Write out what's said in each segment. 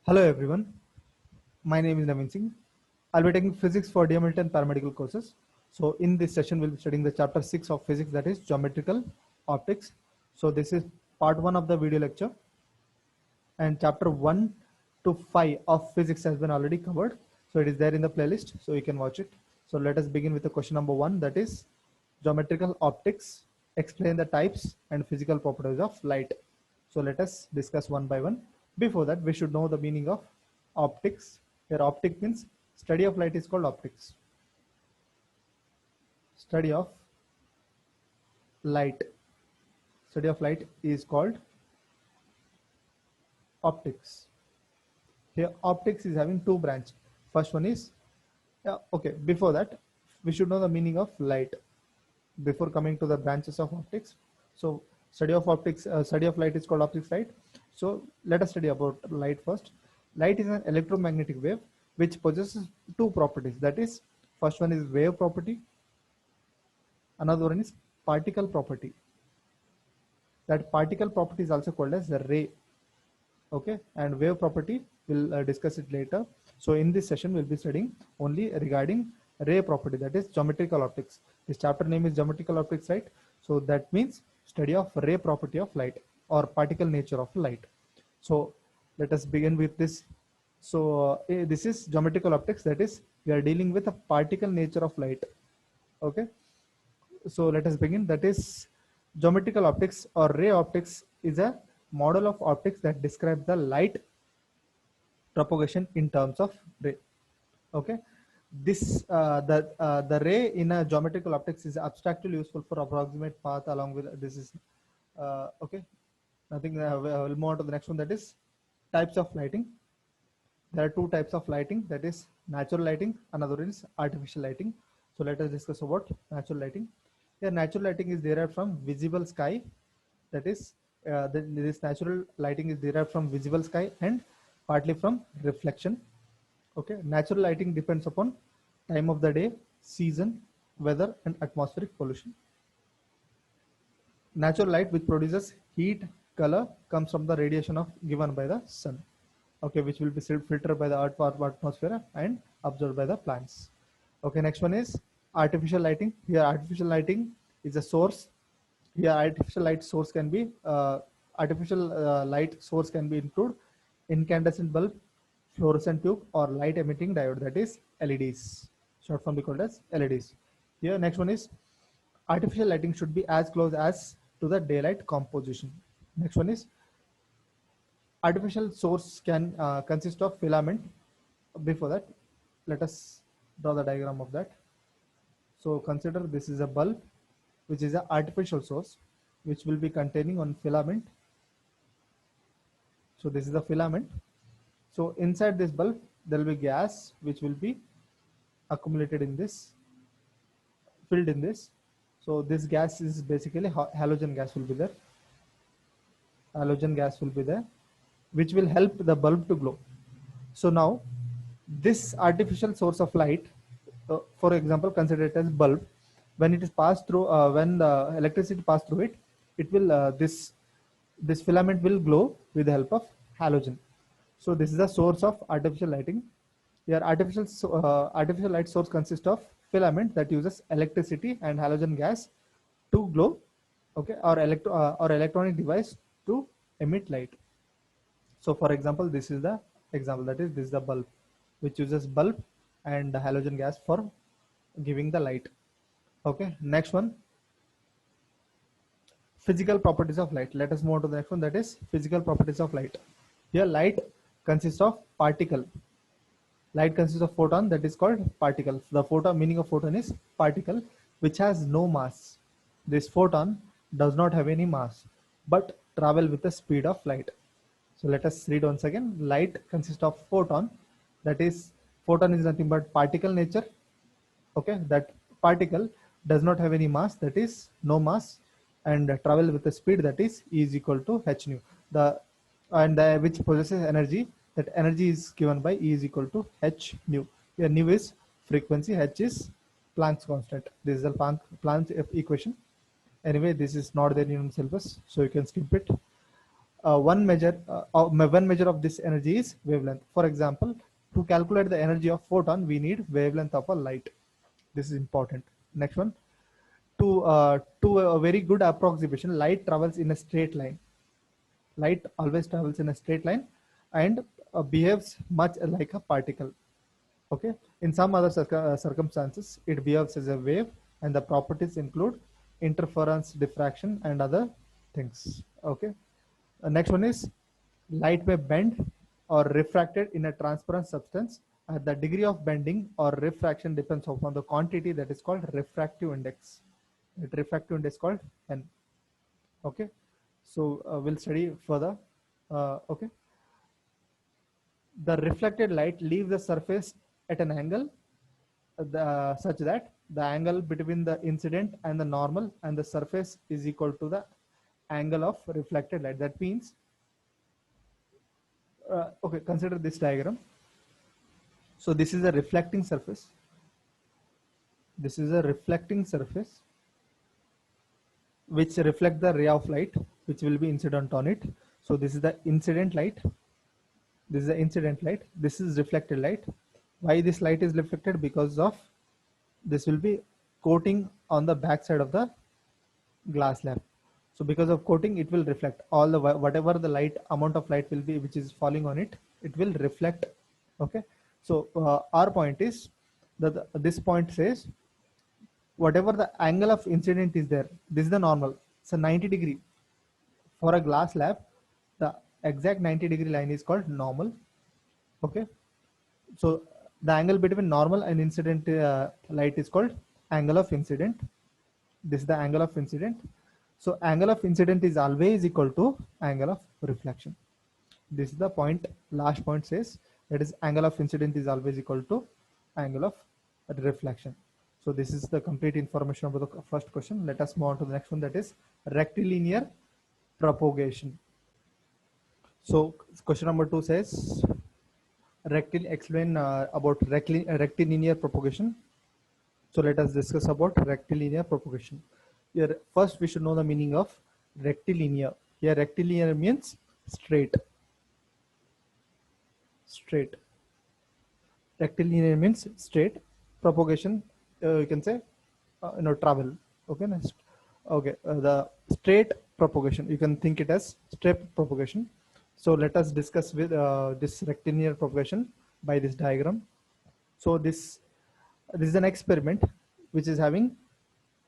Hello everyone, my name is Naveen Singh. I'll be taking physics for DMLT and paramedical courses. So in this session, we'll be studying the chapter 6 of physics, that is geometrical optics. So this is part 1 of the video lecture, and chapter 1 to 5 of physics has been already covered. So it is there in the playlist, so you can watch it. So let us begin with the question number 1, that is geometrical optics. Explain the types and physical properties of light. So let us discuss one by one. Before that, we should know the meaning of optics. Here, optic means study of light is called optics. Study of light. Study of light is called optics. Here, optics is having two branches. First one is, okay, before that, we should know the meaning of light before coming to the branches of optics. So study of optics, study of light is called optics, right? So let us study about light first. Light is an electromagnetic wave which possesses two properties. That is, first one is wave property, another one is particle property. That particle property is also called as the ray. Okay, and wave property we'll discuss it later. So in this session we'll be studying only regarding ray property, that is geometrical optics. This chapter name is geometrical optics, right? So that means study of ray property of light or particle nature of light. So let us begin with this. So this is geometrical optics, that is we are dealing with a particle nature of light. Okay, so let us begin. That is geometrical optics or ray optics is a model of optics that describes the light propagation in terms of ray. Okay, this the ray in a geometrical optics is abstractly useful for approximate path along with this is okay. Nothing. We'll move on to the next one, that is types of lighting. There are two types of lighting, that is natural lighting, another is artificial lighting. So let us discuss about natural lighting. Here, natural lighting is derived from visible sky. That is, this natural lighting is derived from visible sky and partly from reflection. Okay, natural lighting depends upon time of the day, season, weather, and atmospheric pollution. Natural light, which produces heat, color, comes from the radiation of given by the sun. Okay, which will be filtered by the earth atmosphere and absorbed by the plants. Okay, next one is artificial lighting. Here, artificial lighting is a source. Here, artificial light source can be include incandescent bulb, fluorescent tube, or light emitting diode, that is LEDs. Short form called as LEDs. Here, next one is artificial lighting should be as close as to the daylight composition. Next one is artificial source can consist of filament. Before that, let us draw the diagram of that. So consider this is a bulb, which is an artificial source, which will be containing one filament. So this is the filament. So inside this bulb, there will be gas, which will be accumulated in this, filled in this. So this gas is basically halogen gas will be there. Halogen gas will be there, which will help the bulb to glow. So now this artificial source of light, for example, consider it as bulb. When it is passed through, when the electricity pass through it, it will this filament will glow with the help of halogen. So this is the source of artificial lighting. Here, artificial light source consists of filament that uses electricity and halogen gas to glow, okay, or electronic device to emit light. So for example, this is the example, that is this is the bulb, which uses bulb and halogen gas for giving the light. Okay, next one, physical properties of light. Let us move on to the next one, that is physical properties of light. Here, light consists of particle. Light consists of photon, that is called particle. The photon, meaning of photon is particle, which has no mass. This photon does not have any mass, but travel with the speed of light. So let us read once again. Light consists of photon, that is photon is nothing but particle nature. Okay, that particle does not have any mass, that is no mass, and travel with a speed that is E is equal to h nu. Which possesses energy. That energy is given by E is equal to h nu. Here nu is frequency, h is Planck's constant. This is the Planck's equation. Anyway, this is not there in syllabus, so you can skip it. one measure of this energy is wavelength. For example, to calculate the energy of photon, we need wavelength of a light. This is important. Next one, to a very good approximation, light travels in a straight line. Light always travels in a straight line and behaves much like a particle. Okay. In some other circumstances, it behaves as a wave, and the properties include interference, diffraction, and other things. Okay. Next one is light may bend or refracted in a transparent substance. The degree of bending or refraction depends upon the quantity that is called refractive index. The refractive index is called N. Okay. So we'll study further. Okay. The reflected light leaves the surface at an angle such that the angle between the incident and the normal and the surface is equal to the angle of reflected light. That means, okay, consider this diagram. So this is a reflecting surface. This is a reflecting surface which reflect the ray of light which will be incident on it. So this is the incident light. This is the incident light. This is reflected light. Why this light is reflected? Because of this will be coating on the back side of the glass slab. So because of coating, it will reflect all the whatever the light amount of light will be which is falling on it. It will reflect. Okay. So our point is that this point says whatever the angle of incident is there, this is the normal. So 90 degree for a glass slab, the exact 90-degree line is called normal. Okay. So the angle between normal and incident light is called angle of incident. This is the angle of incident. So angle of incident is always equal to angle of reflection. This is the point, last point says, that is angle of incident is always equal to angle of reflection. So this is the complete information about the first question. Let us move on to the next one, that is rectilinear propagation. So question number 2 says, explain about rectilinear propagation. So let us discuss about rectilinear propagation. Here first we should know the meaning of rectilinear. Here rectilinear means straight. Straight. Rectilinear means straight. Propagation, you can say travel. Okay, next. Okay, the straight propagation, you can think it as straight propagation. So let us discuss with this rectilinear propagation by this diagram. So this is an experiment which is having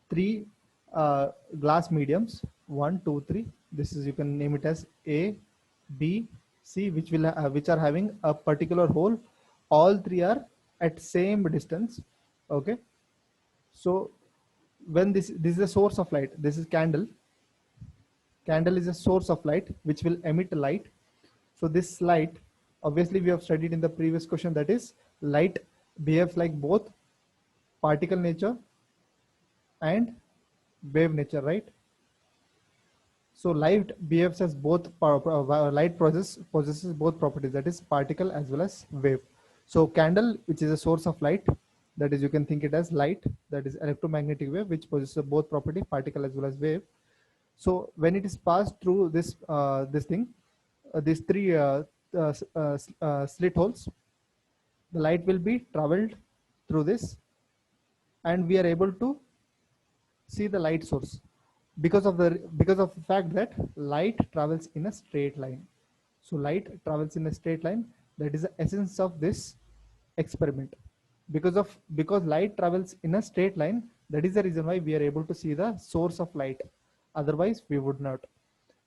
three glass mediums, 1, 2, 3. This is, you can name it as A, B, C, which are having a particular hole. All three are at same distance. Okay. So when this is a source of light, this is candle. Candle is a source of light which will emit light. So this light, obviously we have studied in the previous question, that is light behaves like both particle nature and wave nature, right? So light behaves as both, light possesses both properties, that is particle as well as wave. So candle, which is a source of light, that is, you can think it as light, that is electromagnetic wave, which possesses both property, particle as well as wave. So when it is passed through this thing, these three slit holes, the light will be traveled through this, and we are able to see the light source because of the fact that light travels in a straight line. So light travels in a straight line. That is the essence of this experiment. Because light travels in a straight line, that is the reason why we are able to see the source of light. Otherwise, we would not.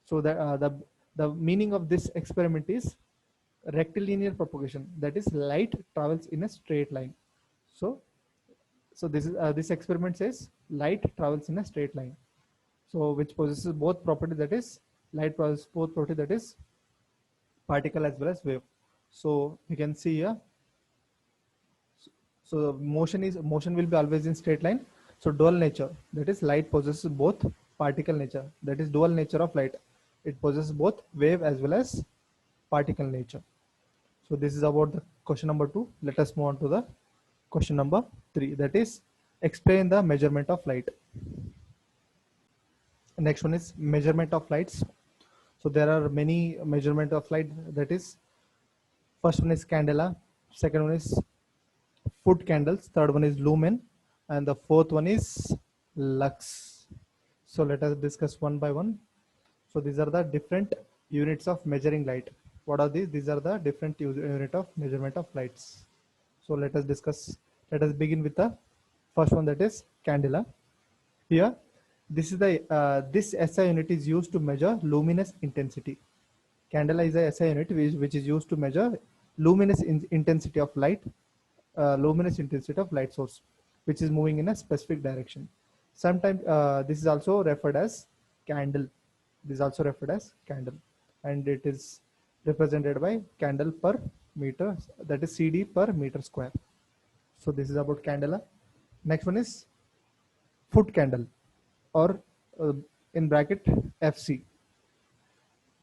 So the meaning of this experiment is rectilinear propagation. That is, light travels in a straight line. So this is this experiment says light travels in a straight line. So which possesses both property, that is light possesses both property, that is particle as well as wave. So you can see here. So motion will be always in straight line. So dual nature, that is light possesses both particle nature, that is dual nature of light. It possesses both wave as well as particle nature. So this is about the question number 2. Let us move on to the question number 3, that is explain the measurement of light. The next one is measurement of lights. So there are many measurement of light. That is, first one is candela, second one is foot candles, third one is lumen, and the fourth one is lux. So let us discuss one by one. So these are the different units of measuring light. What are these? These are the different unit of measurement of lights. So let us discuss. Let us begin with the first one, that is candela. Here, this SI unit is used to measure luminous intensity. Candela is a SI unit which is used to measure luminous intensity of light, luminous intensity of light source, which is moving in a specific direction. Sometimes this is also referred as candle. This is also referred as candle, and it is represented by candle per meter, that is CD per meter square. So this is about candela. Next one is foot candle, or in bracket FC.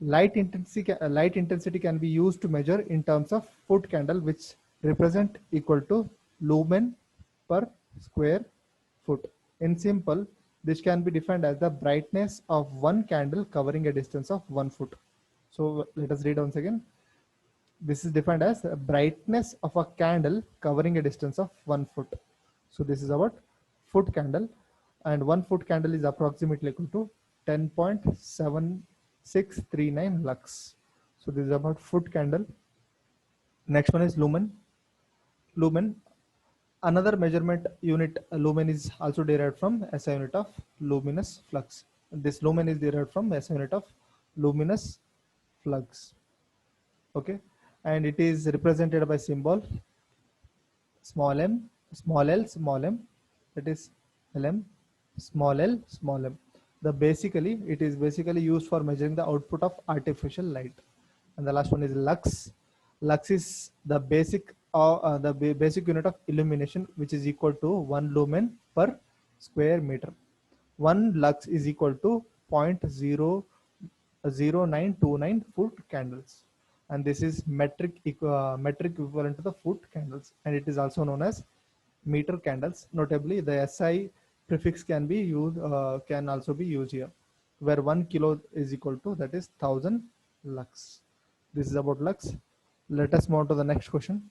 Light intensity can be used to measure in terms of foot candle, which represent equal to lumen per square foot. In simple, this can be defined as the brightness of one candle covering a distance of 1 foot. So let us read once again. This is defined as brightness of a candle covering a distance of 1 foot. So this is about foot candle, and 1 foot candle is approximately equal to 10.7639 lux. So this is about foot candle. Next one is lumen. Lumen, another measurement unit. Lumen is also derived from SI unit of luminous flux. This lumen is derived from SI unit of luminous flux. Okay, and it is represented by symbol small m, small l, small m, that is lm, small l, small m. It is basically used for measuring the output of artificial light. And the last one is lux. Lux is the basic unit of illumination, which is equal to 1 lumen per square meter. 1 lux is equal to 0.0929 foot candles, and this is metric equivalent to the foot candles, and it is also known as meter candles. Notably, the SI prefix can also be used here, where 1 kilo is equal to, that is 1000 lux. This is about lux. Let us move on to the next question.